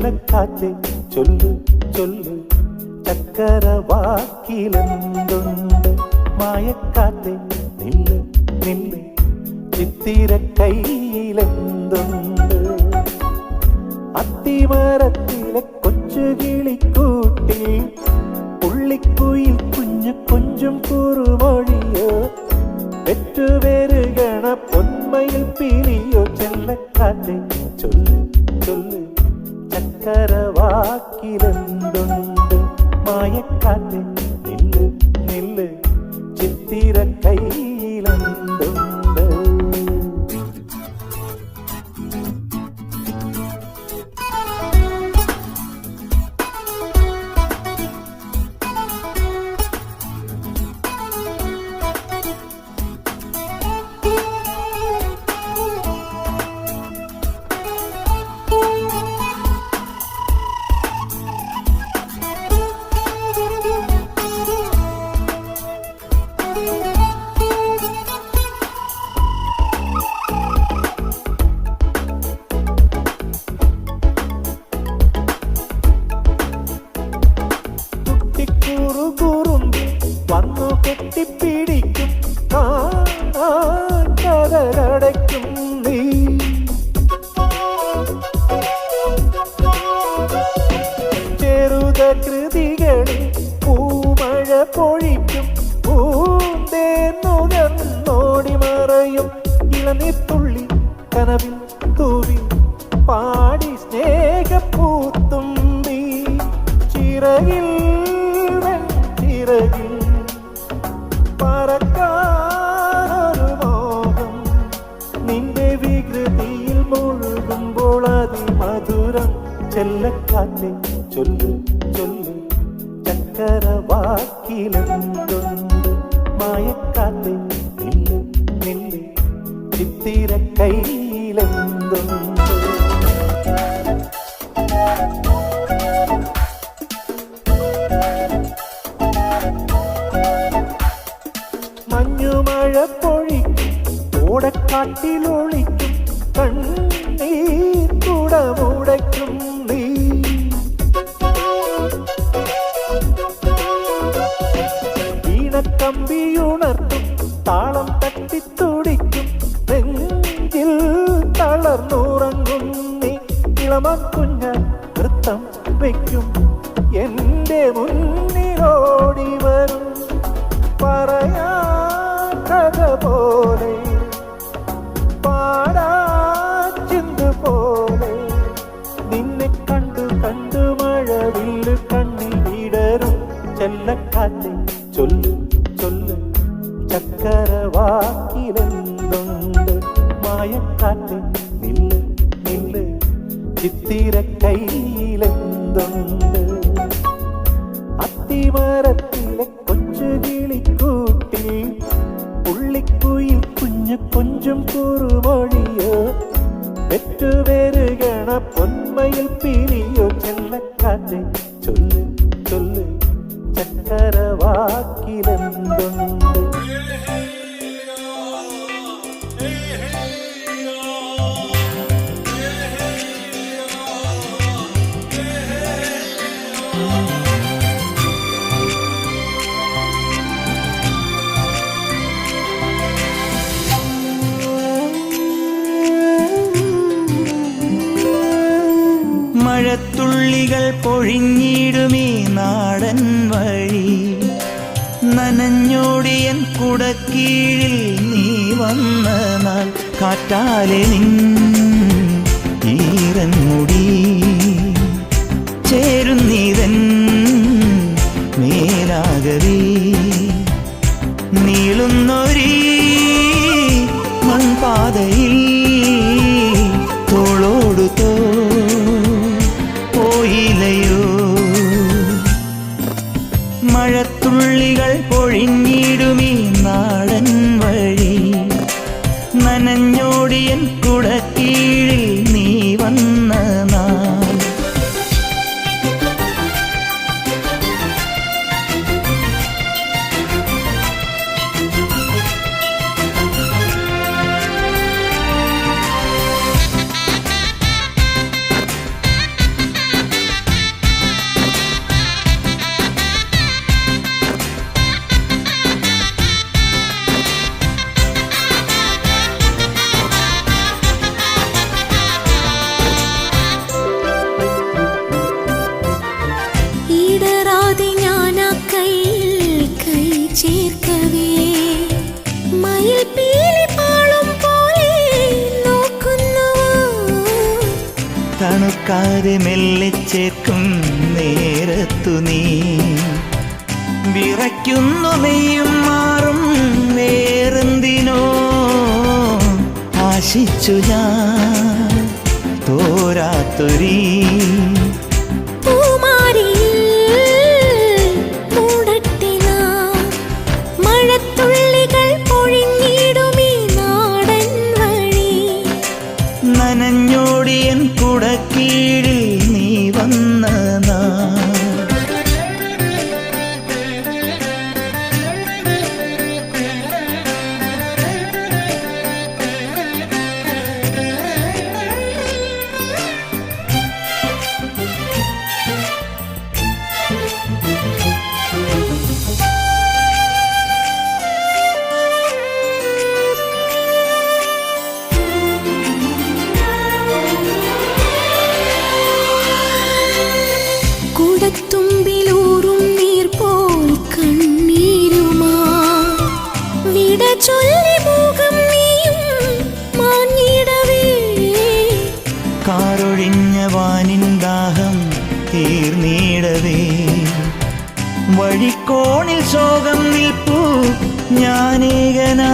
ചെല്ലക്കാറ്റ് ചൊല്ലു ചൊല്ലു ചക്കര വാക്കിലെന്തുണ്ട് മായക്കാറ്റ് നില്ല് നില്ല് ചിത്തിര കയ്യിലെന്തുണ്ട് അത്തിമരത്തിലെ കൊച്ചു കിളിക്കൂട്ടിൽ പുള്ളിക്കുയിൽ കുഞ്ഞു കൊഞ്ചും കുറുമൊഴിയോ പെറ്റുവരുകണ പൊന്മയിൽ പീലിയോ ചെല്ലക്കാറ്റ് ചൊല്ലു ചൊല്ലു ചക്കര വാക്കിലെന്തുണ്ട് മായക്കാറ്റ് നില്ല് നില്ല് ചിത്തിര കയ്യിലെന്തുണ്ട് വന്നു കെട്ടിപ്പിടിക്കും കരടയ്ക്കും നീ ചെറുത കൃതികളിൽ പൂമഴ പൊഴിക്കും പൂന്തേന്നുകർന്നോടി മറയും ഇളനിത്തുള്ളി കനവിൽ തൂവി പാടി സ്നേഹപ്പൂത്തുമ്പി ചിറകിൽ ചിറകിൽ പറക്കാനൊരു മോഹം നിന്റെ വികൃതിയിൽ മുഴുകുമ്പോൾ അതിമധുരം ചെല്ലക്കാറ്റ് ചൊല്ലു ചൊല്ലു ചക്കര വാക്കിലെന്തുണ്ട് മായക്കാറ്റ് നില്ല് നില്ല് ചിത്തിര കയ്യിലെന്തുണ്ട് മഞ്ഞുമഴ പൊഴിക്കും ഓടക്കാട്ടിലൊളിക്കും കണ്ണീർ കുടമുടയ്ക്കും നീ വീണക്കമ്പിയുണർത്തും താളം തട്ടിത്തുടിക്കും നെഞ്ചിൽ തളർന്നുറങ്ങും നീ ഇളമൻ കുഞ്ഞാൻ നൃത്തം വയ്ക്കും എന്റെ മുന്നിലോടി വരും പറയാ കഥ പോലെ പാടാ ചിന്തു പോലെ നിന്നെ കണ്ടു കണ്ടു മഴവില്ല് കണ്ണിൽ വിടരും ചെല്ലക്കാറ്റ് ചൊല്ലു ചൊല്ലു ചക്കര വാക്കിലെന്തുണ്ട് മായക്കാറ്റ് നില്ല് നില്ല് ചിത്തിര കയ്യിലെന്തുണ്ട് അത്തിമരത്തിലെ കൊച്ചു കിളിക്കൂട്ടിൽ പുള്ളിക്കുയിൽ കുഞ്ഞു കൊഞ്ചും കുറുമൊഴിയോ പെറ്റുവരുകണ പൊന്മയിൽ പീലിയോ ചെല്ലക്കാറ്റ് ചൊല്ലു ചൊല്ലു ചക്കര വാക്കിലെന്തുണ്ട് മഴത്തുള്ളികൾ പൊഴിഞ്ഞിടുമീ നാടൻ വഴി നനഞ്ഞോടിയൻ കുടക്കീഴിൽ നീ വന്ന നാൾ കാറ്റാലെ നിൻ ഈറൻ മുടി ചേരുന്നീതൻ മേലാകവി നീളുന്നൊരീ മൺപാതയിൽ തോളോടു പോയില്ലയോ മഴത്തുള്ളികൾ പൊഴിഞ്ഞിടുമീ നാടൻ വഴി നനഞ്ഞോടിയൻ കുടക്കീഴിൽ നീ വന്ന നാൾ തണുക്കാതെ മെല്ലെ ചേർക്കും നേരത്തു നീ വിറയ്ക്കുന്നു നെയ്യും മാറും വേറെന്തിനോ ആശിച്ചു ഞാൻ തോരാത്തൊരീ നനഞ്ഞോടിയൻ കുടക്കീഴിൽ നീ വന്ന കുടത്തുമ്പിലൂറും നീർ പോൽ കണ്ണീരുമാ വിട ചൊല്ലി മുഖം നീയും മാഞ്ഞിടവേ കാറൊഴിഞ്ഞ വാനിൻ ദാഹം തീർന്നിടവേ വഴിക്കോണിൽ ശോകം നിൽപ്പൂ ഞാനേകനാ